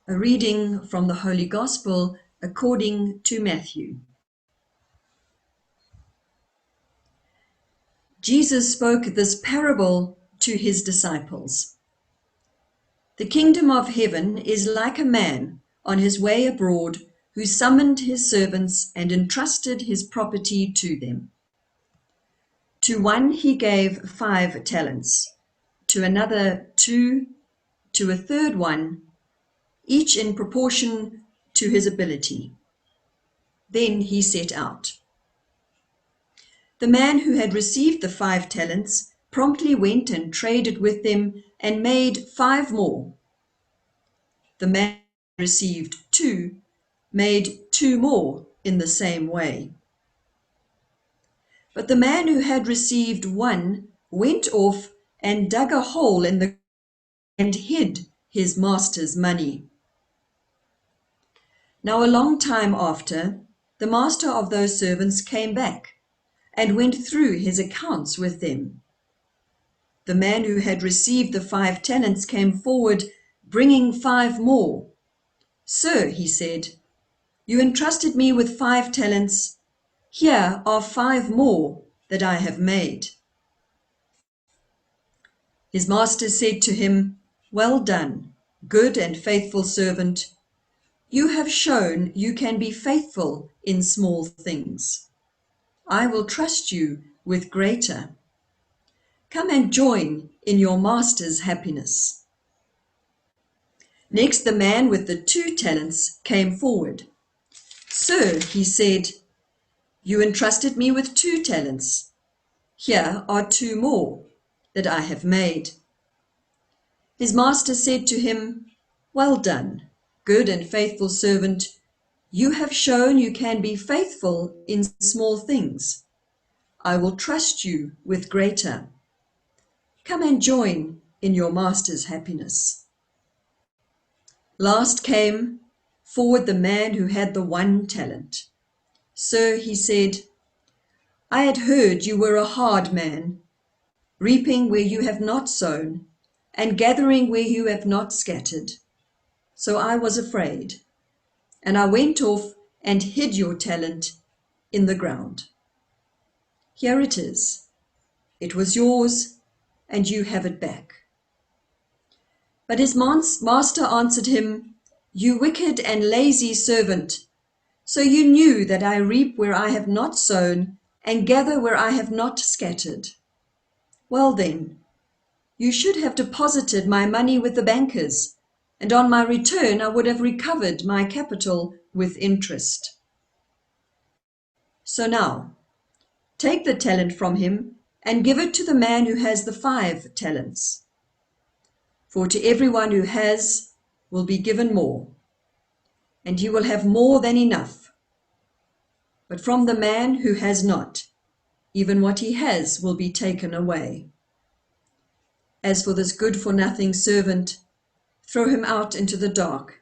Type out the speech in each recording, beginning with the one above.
A reading from the Holy Gospel according to Matthew. Jesus spoke this parable to his disciples. The kingdom of heaven is like a man on his way abroad who summoned his servants and entrusted his property to them. To one he gave 5 talents, to another 2, to a third one, each in proportion to his ability. Then he set out. The man who had received the 5 talents promptly went and traded with them and made 5 more. The man who received 2 made 2 more in the same way. But the man who had received 1 went off and dug a hole in the ground and hid his master's money. Now a long time after, the master of those servants came back and went through his accounts with them. The man who had received the 5 talents came forward, bringing 5 more. "Sir," he said, "you entrusted me with 5 talents. Here are 5 more that I have made." His master said to him, "Well done, good and faithful servant. You have shown you can be faithful in small things. I will trust you with greater. Come and join in your master's happiness." Next, the man with the 2 talents came forward. "Sir," he said, "you entrusted me with 2 talents. Here are 2 more that I have made." His master said to him, "Well done, good and faithful servant. You have shown you can be faithful in small things. I will trust you with greater. Come and join in your master's happiness." Last came forward the man who had the 1 talent. "Sir," he said, "I had heard you were a hard man, reaping where you have not sown, and gathering where you have not scattered. So I was afraid, and I went off and hid your talent in the ground. Here it is. It was yours, and you have it back." But his master answered him, "You wicked and lazy servant, so you knew that I reap where I have not sown, and gather where I have not scattered. Well then, you should have deposited my money with the bankers, and on my return I would have recovered my capital with interest. So now, take the talent from him and give it to the man who has the 5 talents. For to everyone who has will be given more, and he will have more than enough. But from the man who has not, even what he has will be taken away. As for this good-for-nothing servant, throw him out into the dark,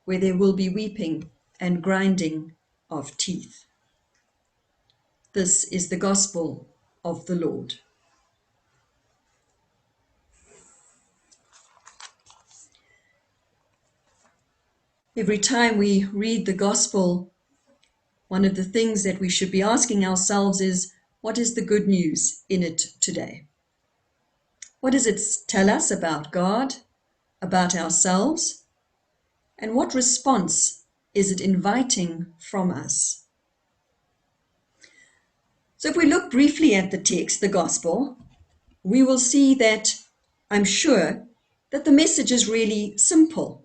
where there will be weeping and grinding of teeth." This is the gospel of the Lord. Every time we read the gospel, one of the things that we should be asking ourselves is, what is the good news in it today? What does it tell us about God, about ourselves? And what response is it inviting from us? So if we look briefly at the text, the gospel, we will see that, I'm sure, that the message is really simple.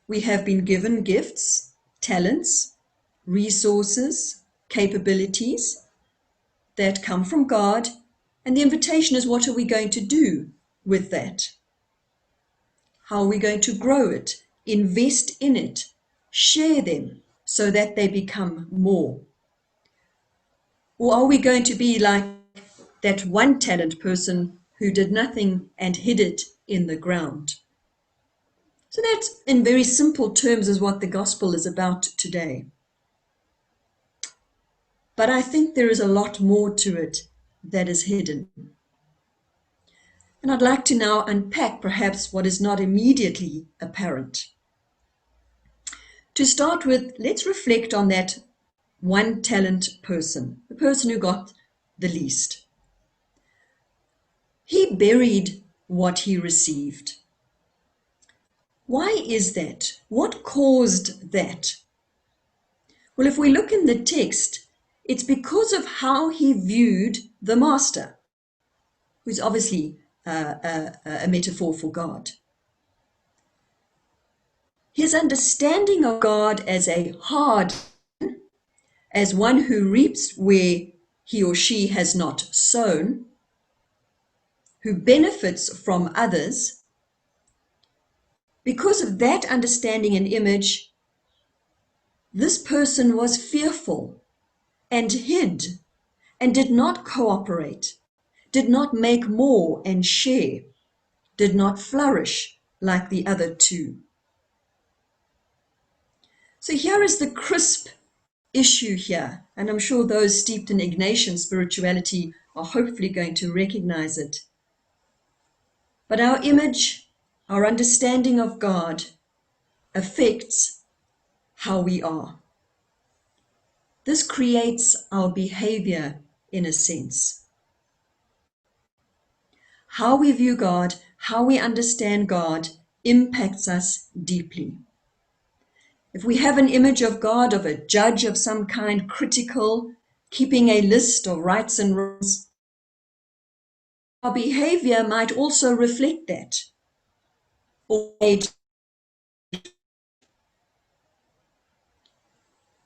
We have been given gifts, talents, resources, capabilities that come from God, and the invitation is, what are we going to do with that? How are we going to grow it, invest in it, share them so that they become more? Or are we going to be like that 1 talent person who did nothing and hid it in the ground? So that, in very simple terms, is what the gospel is about today. But I think there is a lot more to it that is hidden. And I'd like to now unpack perhaps what is not immediately apparent. To start with, let's reflect on that one talent person, the person who got the least. He buried what he received. Why is that? What caused that? Well, if we look in the text, it's because of how he viewed the master, who's obviously a metaphor for God. His understanding of God as a hard, as one who reaps where he or she has not sown, who benefits from others, because of that understanding and image, this person was fearful and hid and did not cooperate, did not make more and share, did not flourish like the other two. So here is the crisp issue here, and I'm sure those steeped in Ignatian spirituality are hopefully going to recognize it. But our image, our understanding of God affects how we are. This creates our behavior in a sense. How we view God, how we understand God impacts us deeply. If we have an image of God, of a judge of some kind, critical, keeping a list of rights and wrongs, our behavior might also reflect that.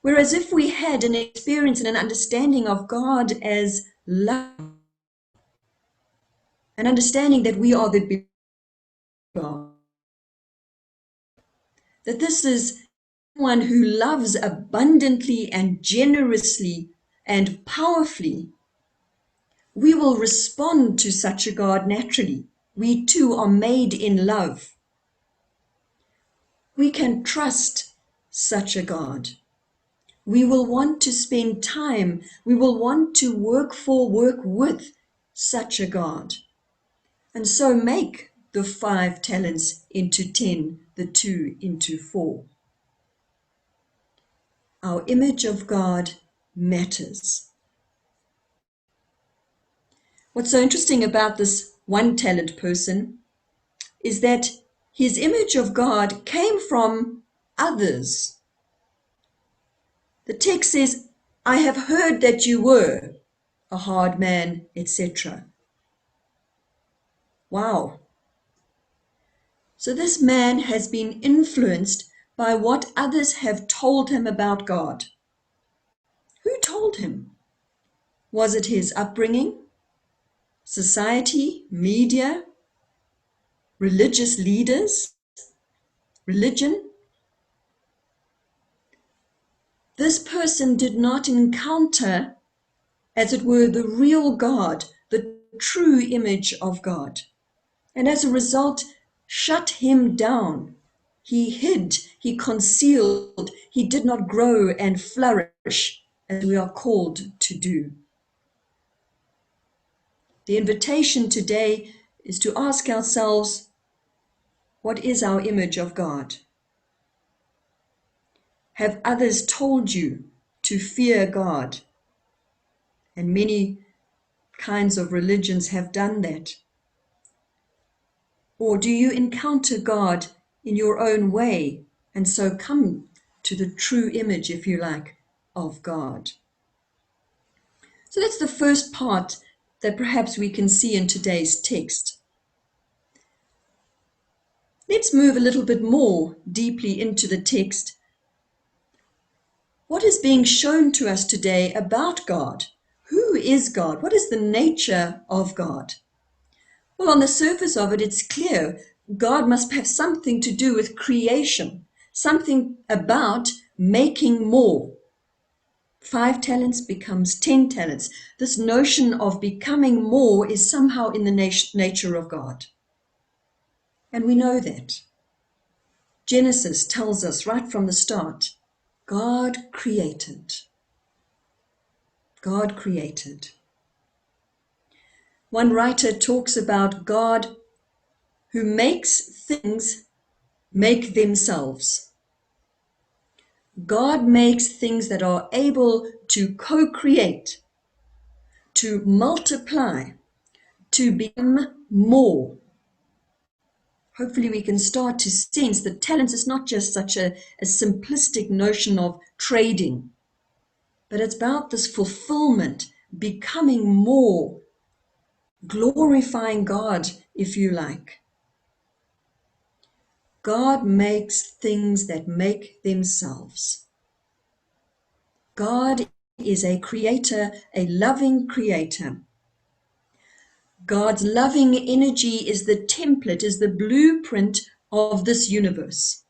Whereas if we had an experience and an understanding of God as love, an understanding that we are the God, that this is one who loves abundantly and generously and powerfully, we will respond to such a God naturally. We too are made in love. We can trust such a God. We will want to spend time. We will want to work with such a God. And so make the 5 talents into 10, the 2 into 4. Our image of God matters. What's so interesting about this 1 talent person is that his image of God came from others. The text says, I have heard that you were a hard man, etc. Wow. So this man has been influenced by what others have told him about God. Who told him? Was it his upbringing, society, media, religious leaders, religion? This person did not encounter, as it were, the real God, the true image of God. And as a result, shut him down. He hid, he concealed, he did not grow and flourish as we are called to do. The invitation today is to ask ourselves, what is our image of God? Have others told you to fear God? And many kinds of religions have done that. Or do you encounter God in your own way and so come to the true image, if you like, of God? So that's the first part that perhaps we can see in today's text. Let's move a little bit more deeply into the text. What is being shown to us today about God? Who is God? What is the nature of God? Well, on the surface of it, it's clear God must have something to do with creation, something about making more. 5 talents becomes 10 talents. This notion of becoming more is somehow in the nature of God. And we know that. Genesis tells us right from the start, God created. God created. One writer talks about God who makes things make themselves. God makes things that are able to co-create, to multiply, to become more. Hopefully we can start to sense that talent is not just such a simplistic notion of trading, but it's about this fulfillment, becoming more, glorifying God, if you like. God makes things that make themselves. God is a creator, a loving creator. God's loving energy is the template, is the blueprint of this universe.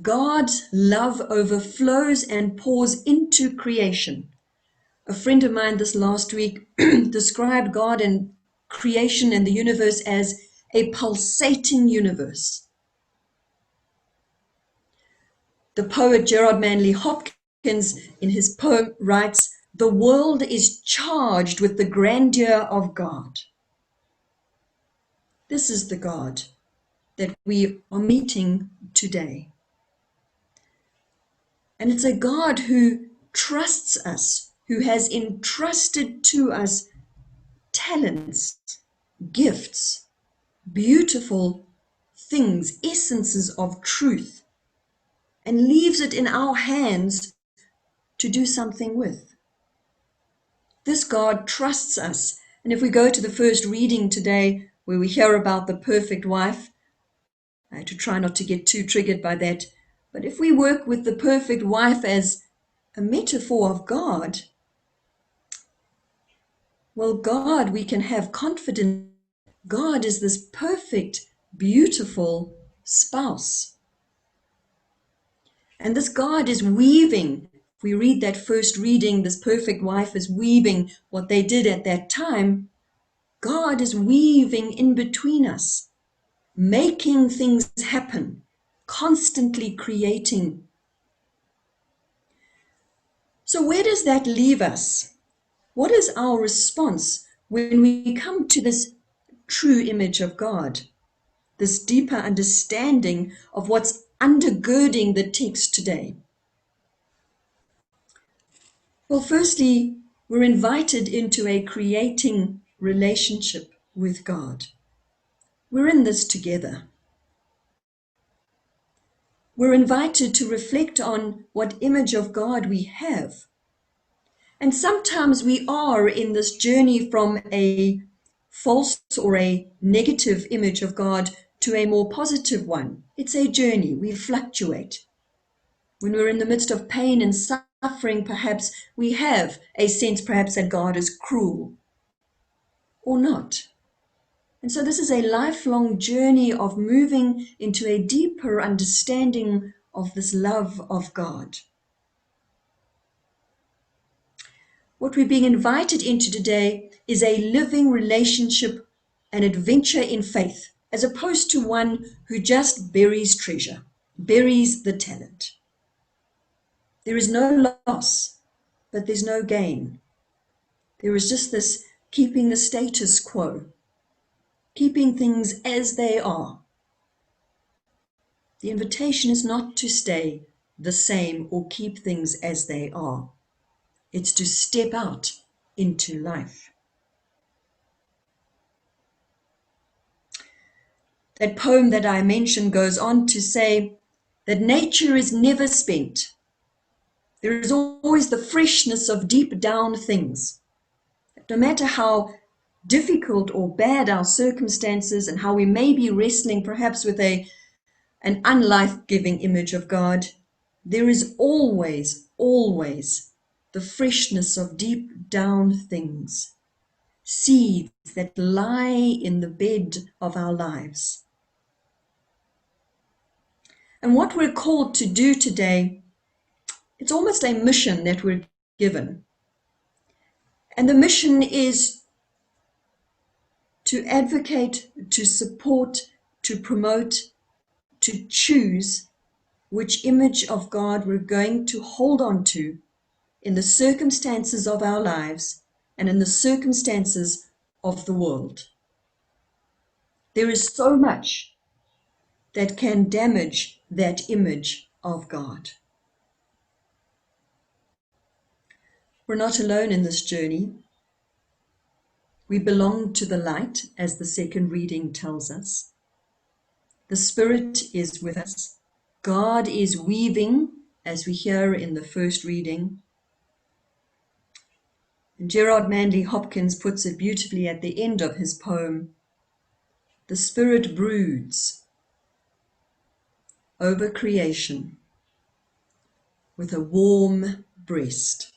God's love overflows and pours into creation. A friend of mine this last week described God and creation and the universe as a pulsating universe. The poet Gerard Manley Hopkins, in his poem, writes, "The world is charged with the grandeur of God." This is the God that we are meeting today. And it's a God who trusts us, who has entrusted to us talents, gifts, beautiful things, essences of truth, and leaves it in our hands to do something with. This God trusts us. And if we go to the first reading today, where we hear about the perfect wife, I had to try not to get too triggered by that, but if we work with the perfect wife as a metaphor of God, well, God, we can have confidence. God is this perfect, beautiful spouse. And this God is weaving. If we read that first reading, this perfect wife is weaving what they did at that time. God is weaving in between us, making things happen, constantly creating. So where does that leave us? What is our response when we come to this true image of God, this deeper understanding of what's undergirding the text today? Well, firstly, we're invited into a creating relationship with God. We're in this together. We're invited to reflect on what image of God we have. And sometimes we are in this journey from a false or a negative image of God to a more positive one. It's a journey. We fluctuate. When we're in the midst of pain and suffering, perhaps we have a sense perhaps that God is cruel or not. And so this is a lifelong journey of moving into a deeper understanding of this love of God. What we're being invited into today is a living relationship, an adventure in faith, as opposed to one who just buries treasure, buries the talent. There is no loss, but there's no gain. There is just this keeping the status quo, keeping things as they are. The invitation is not to stay the same or keep things as they are. It's to step out into life. That poem that I mentioned goes on to say that nature is never spent. There is always the freshness of deep down things. No matter how difficult or bad our circumstances and how we may be wrestling perhaps with an unlife-giving image of God, there is always, always the freshness of deep down things, seeds that lie in the bed of our lives. And what we're called to do today, it's almost a mission that we're given. And the mission is to advocate, to support, to promote, to choose which image of God we're going to hold on to in the circumstances of our lives and in the circumstances of the world. There is so much that can damage that image of God. We're not alone in this journey. We belong to the light, as the second reading tells us. The Spirit is with us. God is weaving, as we hear in the first reading. And Gerard Manley Hopkins puts it beautifully at the end of his poem. The Spirit broods over creation with a warm breast.